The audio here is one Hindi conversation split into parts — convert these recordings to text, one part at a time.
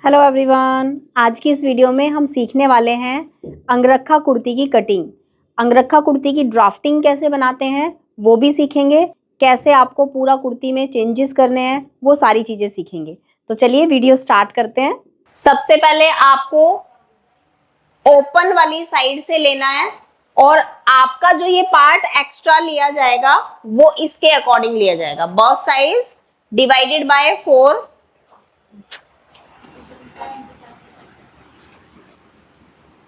हेलो एवरीवन, आज की इस वीडियो में हम सीखने वाले हैं अंगरखा कुर्ती की कटिंग। अंगरखा कुर्ती की ड्राफ्टिंग कैसे बनाते हैं वो भी सीखेंगे। कैसे आपको पूरा कुर्ती में चेंजेस करने हैं वो सारी चीजें सीखेंगे। तो चलिए वीडियो स्टार्ट करते हैं। सबसे पहले आपको ओपन वाली साइड से लेना है और आपका जो ये पार्ट एक्स्ट्रा लिया जाएगा वो इसके अकॉर्डिंग लिया जाएगा। Bust size divided by 4,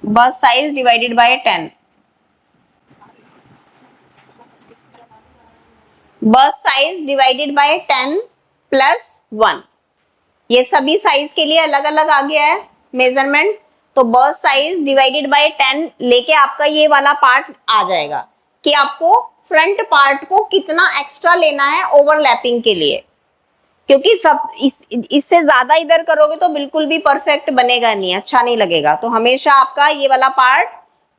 bust size divided by 10, bust size divided by 10 plus 1। ये सभी साइज के लिए अलग अलग आ गया है मेजरमेंट। तो बस्ट साइज डिवाइडेड बाय 10 लेके आपका ये वाला पार्ट आ जाएगा कि आपको फ्रंट पार्ट को कितना एक्स्ट्रा लेना है ओवरलैपिंग के लिए, क्योंकि सब इससे ज्यादा इधर करोगे तो बिल्कुल भी परफेक्ट बनेगा नहीं, अच्छा नहीं लगेगा। तो हमेशा आपका ये वाला पार्ट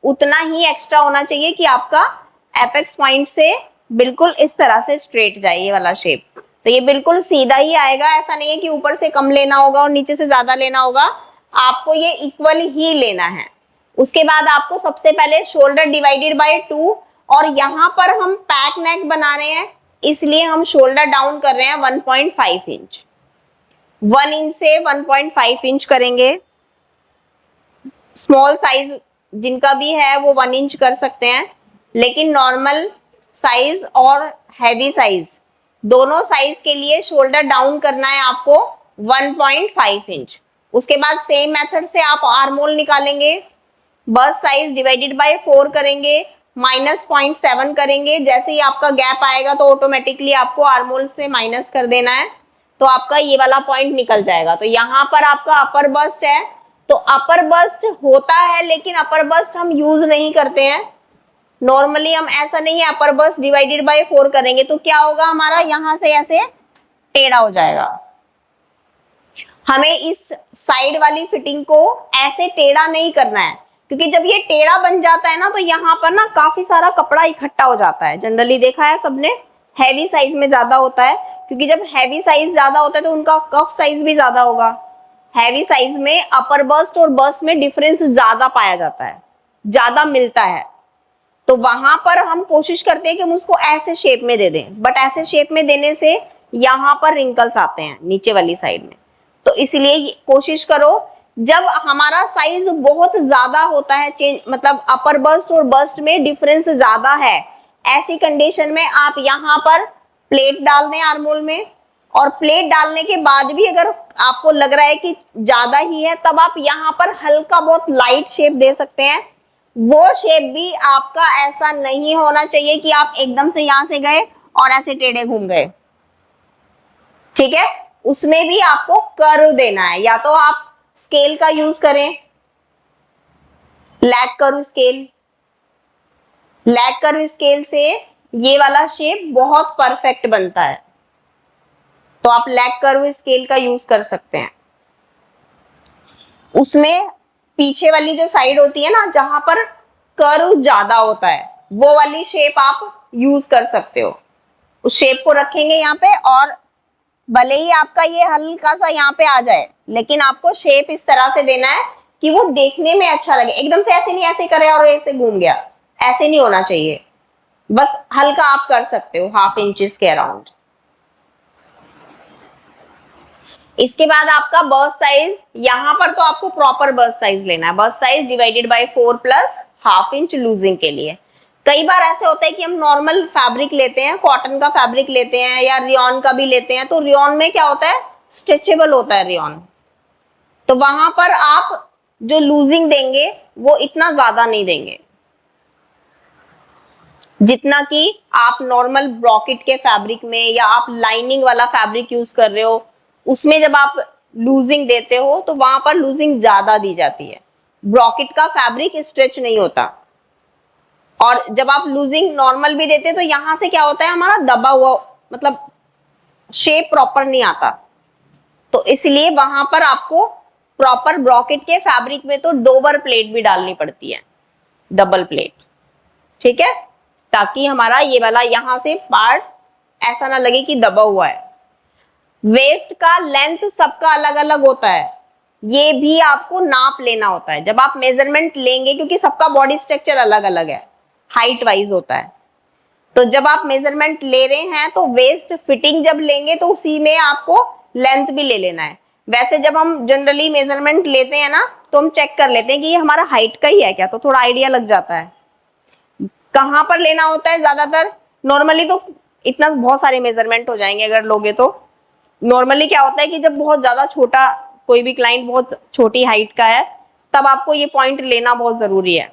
उतना ही एक्स्ट्रा होना चाहिए कि आपका एपेक्स पॉइंट से बिल्कुल इस तरह से स्ट्रेट जाए ये वाला शेप। तो ये बिल्कुल सीधा ही आएगा, ऐसा नहीं है कि ऊपर से कम लेना होगा और नीचे से ज्यादा लेना होगा, आपको ये इक्वल ही लेना है। उसके बाद आपको सबसे पहले शोल्डर डिवाइडेड बाय 2, और यहाँ पर हम पैक नेक बना रहे हैं इसलिए हम शोल्डर डाउन कर रहे हैं 1.5 इंच। 1 इंच से 1.5 इंच करेंगे। स्मॉल साइज जिनका भी है वो 1 इंच कर सकते हैं, लेकिन नॉर्मल साइज और हैवी साइज दोनों साइज के लिए शोल्डर डाउन करना है आपको 1.5 इंच। उसके बाद सेम मेथड से आप आर्म होल निकालेंगे। बस्ट साइज डिवाइडेड बाय 4 करेंगे, -0.7 करेंगे। जैसे ही आपका गैप आएगा तो ऑटोमेटिकली आपको आर्म होल से माइनस कर देना है, तो आपका ये वाला पॉइंट निकल जाएगा। तो यहाँ पर आपका अपर बस्ट है, तो अपर बस्ट होता है लेकिन अपर बस्ट हम यूज नहीं करते हैं। नॉर्मली हम ऐसा नहीं है अपर बस्ट डिवाइडेड बाय 4 करेंगे तो क्या होगा, हमारा यहां से ऐसे टेढ़ा हो जाएगा। हमें इस साइड वाली फिटिंग को ऐसे टेढ़ा नहीं करना है, क्योंकि जब ये टेढ़ा बन जाता है ना तो यहाँ पर ना काफी सारा कपड़ा इकट्ठा हो जाता है। जनरली देखा है सबने, हैवी साइज में ज्यादा होता है, क्योंकि जब हैवी साइज ज्यादा होता है तो उनका कफ साइज भी ज्यादा होगा। हैवी साइज में अपर बस्ट और बस्ट में डिफरेंस ज्यादा पाया जाता है, ज्यादा मिलता है। तो वहां पर हम कोशिश करते हैं कि हम उसको ऐसे शेप में दे दें, बट ऐसे शेप में देने से यहाँ पर रिंकल्स आते हैं नीचे वाली साइड में। तो इसलिए कोशिश करो, जब हमारा साइज बहुत ज्यादा होता है, चेंज मतलब अपर बस्ट और बस्ट में डिफरेंस ज्यादा है, ऐसी कंडीशन में आप यहाँ पर प्लेट डाल दें आर्म होल में, और प्लेट डालने के बाद भी अगर आपको लग रहा है कि ज्यादा ही है तब आप यहाँ पर हल्का बहुत लाइट शेप दे सकते हैं। वो शेप भी आपका ऐसा नहीं होना चाहिए कि आप एकदम से यहां से गए और ऐसे टेढ़े घूम गए, ठीक है। उसमें भी आपको कर्व देना है, या तो आप स्केल का यूज करें, lag curve scale. Lag curve scale से ये वाला शेप बहुत परफेक्ट बनता है, तो आप लैग कर्व स्केल का यूज कर सकते हैं। उसमें पीछे वाली जो साइड होती है ना, जहां पर कर्व ज्यादा होता है, वो वाली शेप आप यूज कर सकते हो। उस शेप को रखेंगे यहाँ पे, और भले ही आपका ये हल्का सा यहाँ पे आ जाए, लेकिन आपको शेप इस तरह से देना है कि वो देखने में अच्छा लगे। एकदम से ऐसे नहीं ऐसे करे और ऐसे घूम गया, ऐसे नहीं होना चाहिए। बस हल्का आप कर सकते हो, ½ इंच के अराउंड। इसके बाद आपका बस्ट साइज, यहां पर तो आपको प्रॉपर बस्ट साइज लेना है। Bust size divided by 4 plus ½ inch loosing के लिए। कई बार ऐसे होता है कि हम नॉर्मल फैब्रिक लेते हैं, कॉटन का फैब्रिक लेते हैं या रियॉन का भी लेते हैं, तो रियॉन में क्या होता है, स्ट्रेचेबल होता है रियॉन। तो वहां पर आप जो लूजिंग देंगे वो इतना ज्यादा नहीं देंगे जितना कि आप नॉर्मल ब्रॉकेट के फैब्रिक में, या आप लाइनिंग वाला फैब्रिक यूज कर रहे हो उसमें जब आप लूजिंग देते हो तो वहां पर लूजिंग ज्यादा दी जाती है। ब्रॉकेट का फैब्रिक स्ट्रेच नहीं होता, और जब आप लूजिंग नॉर्मल भी देते हैं तो यहां से क्या होता है, हमारा दबा हुआ, मतलब शेप प्रॉपर नहीं आता। तो इसलिए वहां पर आपको प्रॉपर ब्रॉकेट के फैब्रिक में तो 2 बार प्लेट भी डालनी पड़ती है, डबल प्लेट, ठीक है, ताकि हमारा ये वाला यहां से पार्ट ऐसा ना लगे कि दबा हुआ है। वेस्ट का लेंथ सबका अलग अलग होता है, ये भी आपको नाप लेना होता है जब आप मेजरमेंट लेंगे, क्योंकि सबका बॉडी स्ट्रक्चर अलग अलग है, हाइट वाइज होता है। तो जब आप मेजरमेंट ले रहे हैं तो वेस्ट फिटिंग जब लेंगे तो उसी में आपको लेंथ भी ले लेना है। वैसे जब हम जनरली मेजरमेंट लेते हैं ना तो हम चेक कर लेते हैं कि ये हमारा हाइट का ही है क्या, तो थोड़ा आइडिया लग जाता है। कहाँ पर लेना होता है ज्यादातर, नॉर्मली तो इतना बहुत सारे मेजरमेंट हो जाएंगे अगर लोगे तो। नॉर्मली क्या होता है कि जब बहुत ज्यादा छोटा कोई भी क्लाइंट बहुत छोटी हाइट का है तब आपको ये पॉइंट लेना बहुत जरूरी है,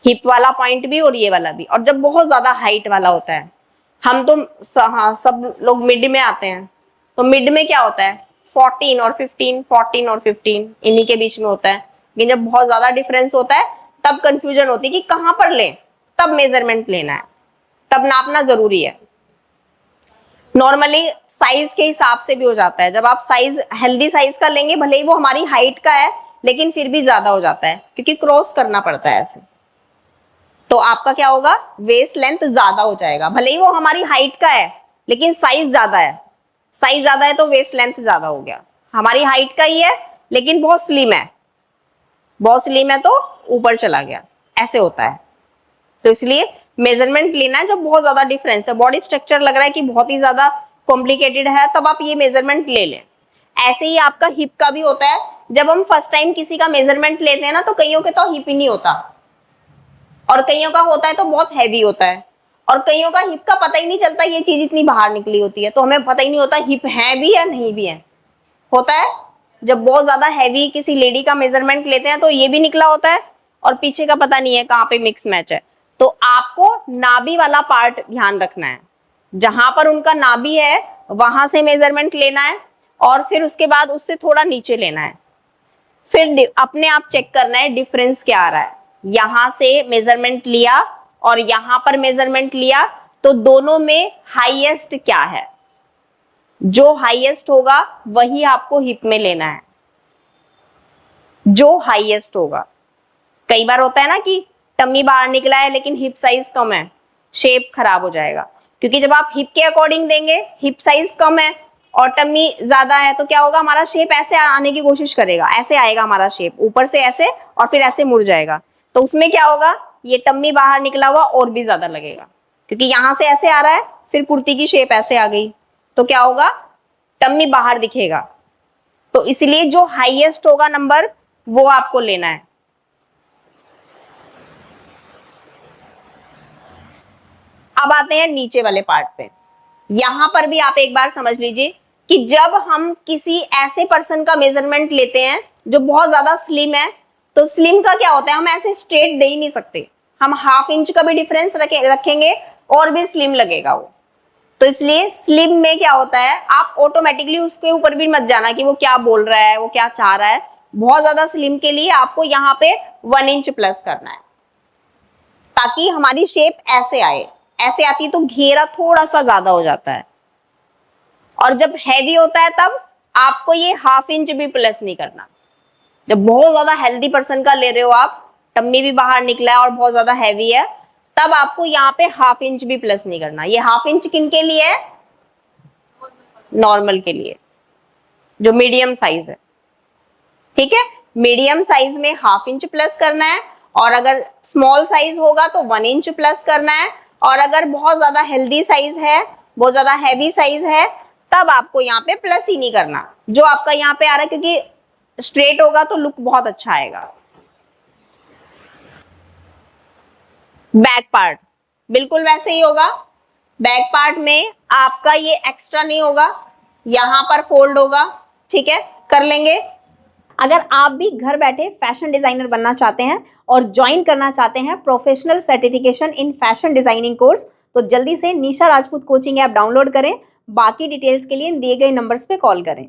हिप वाला पॉइंट भी और ये वाला भी। और जब बहुत ज्यादा हाइट वाला होता है, हम तो हाँ, सब लोग मिड में आते हैं, तो मिड में क्या होता है 14 और 15, 14 और 15 इन्हीं के बीच में होता है। लेकिन जब बहुत ज्यादा डिफरेंस होता है तब कंफ्यूजन होती है कि कहां पर लें, तब मेजरमेंट लेना है, तब नापना जरूरी है। नॉर्मली साइज के हिसाब से भी हो जाता है, जब आप साइज हेल्दी साइज का लेंगे भले ही वो हमारी हाइट का है लेकिन फिर भी ज्यादा हो जाता है क्योंकि क्रॉस करना पड़ता है ऐसे, तो आपका क्या होगा वेस्ट लेंथ ज्यादा हो जाएगा। भले ही वो हमारी हाइट का है लेकिन साइज ज्यादा है, साइज ज्यादा है तो वेस्ट लेंथ ज्यादा हो गया। हमारी हाइट का ही है लेकिन बहुत स्लिम है, बहुत स्लिम है तो ऊपर चला गया, ऐसे होता है। तो इसलिए मेजरमेंट लेना है जब बहुत ज्यादा डिफरेंस है, बॉडी स्ट्रक्चर लग रहा है कि बहुत ही ज्यादा कॉम्प्लिकेटेड है, तब आप ये मेजरमेंट ले लें। ऐसे ही आपका हिप का भी होता है, जब हम फर्स्ट टाइम किसी का मेजरमेंट लेते हैं ना तो कईयों के तो हिप ही नहीं होता और कईयों का होता है तो बहुत हैवी होता है, और कईयों का हिप का पता ही नहीं चलता, ये चीज इतनी बाहर निकली होती है तो हमें पता ही नहीं होता हिप है भी या नहीं भी है। होता है जब बहुत ज्यादा हैवी किसी लेडी का मेजरमेंट लेते हैं तो ये भी निकला होता है और पीछे का पता नहीं है कहाँ पे मिक्स मैच है। तो आपको नाभि वाला पार्ट ध्यान रखना है, जहां पर उनका नाभि है वहां से मेजरमेंट लेना है और फिर उसके बाद उससे थोड़ा नीचे लेना है। फिर अपने आप चेक करना है डिफरेंस क्या आ रहा है। यहां से मेजरमेंट लिया और यहां पर मेजरमेंट लिया तो दोनों में हाईएस्ट क्या है, जो हाईएस्ट होगा वही आपको हिप में लेना है, जो हाईएस्ट होगा। कई बार होता है ना कि टम्मी बाहर निकला है लेकिन हिप साइज कम है, शेप खराब हो जाएगा, क्योंकि जब आप हिप के अकॉर्डिंग देंगे, हिप साइज कम है और टम्मी ज्यादा है तो क्या होगा हमारा शेप ऐसे आने की कोशिश करेगा, ऐसे आएगा हमारा शेप, ऊपर से ऐसे और फिर ऐसे मुड़ जाएगा। तो उसमें क्या होगा ये टम्मी बाहर निकला हुआ और भी ज्यादा लगेगा, क्योंकि यहां से ऐसे आ रहा है फिर कुर्ती की शेप ऐसे आ गई तो क्या होगा टम्मी बाहर दिखेगा। तो इसलिए जो हाईएस्ट होगा नंबर वो आपको लेना है। अब आते हैं नीचे वाले पार्ट पे। यहां पर भी आप एक बार समझ लीजिए कि जब हम किसी ऐसे पर्सन का मेजरमेंट लेते हैं जो बहुत ज्यादा स्लिम है, तो स्लिम का क्या होता है हम ऐसे स्ट्रेट दे ही नहीं सकते, हम हाफ इंच का भी डिफरेंस रखेंगे और भी स्लिम लगेगा वो। तो इसलिए स्लिम में क्या होता है आप ऑटोमेटिकली उसके ऊपर भी मत जाना कि वो क्या बोल रहा है, वो क्या चाह रहा है। बहुत ज्यादा स्लिम के लिए आपको यहाँ पे 1 इंच प्लस करना है ताकि हमारी शेप ऐसे आए, ऐसे आती है तो घेरा थोड़ा सा ज्यादा हो जाता है। और जब हैवी होता है तब आपको ये हाफ इंच भी प्लस नहीं करना। जब बहुत ज्यादा हेल्दी पर्सन का ले रहे हो आप, टम्मी भी बाहर निकला है और बहुत ज्यादा हैवी है, तब आपको यहाँ पे हाफ इंच भी प्लस नहीं करना। ये हाफ इंच किन के लिए है, नॉर्मल के लिए, जो मीडियम साइज है। ठीक है, मीडियम साइज में हाफ इंच प्लस करना है, और अगर स्मॉल साइज होगा तो 1 इंच प्लस करना है, और अगर बहुत ज्यादा हेल्दी साइज है, बहुत ज्यादा हैवी साइज है, तब आपको यहाँ पे प्लस ही नहीं करना, जो आपका यहाँ पे आ रहा है, क्योंकि स्ट्रेट होगा तो लुक बहुत अच्छा आएगा। बैक पार्ट बिल्कुल वैसे ही होगा। बैक पार्ट में आपका ये एक्स्ट्रा नहीं होगा, यहां पर फोल्ड होगा। ठीक है, कर लेंगे। अगर आप भी घर बैठे फैशन डिजाइनर बनना चाहते हैं और ज्वाइन करना चाहते हैं professional certification in fashion designing course, तो जल्दी से निशा राजपूत कोचिंग ऐप डाउनलोड करें। बाकी डिटेल्स के लिए दिए गए नंबर्स पे कॉल करें।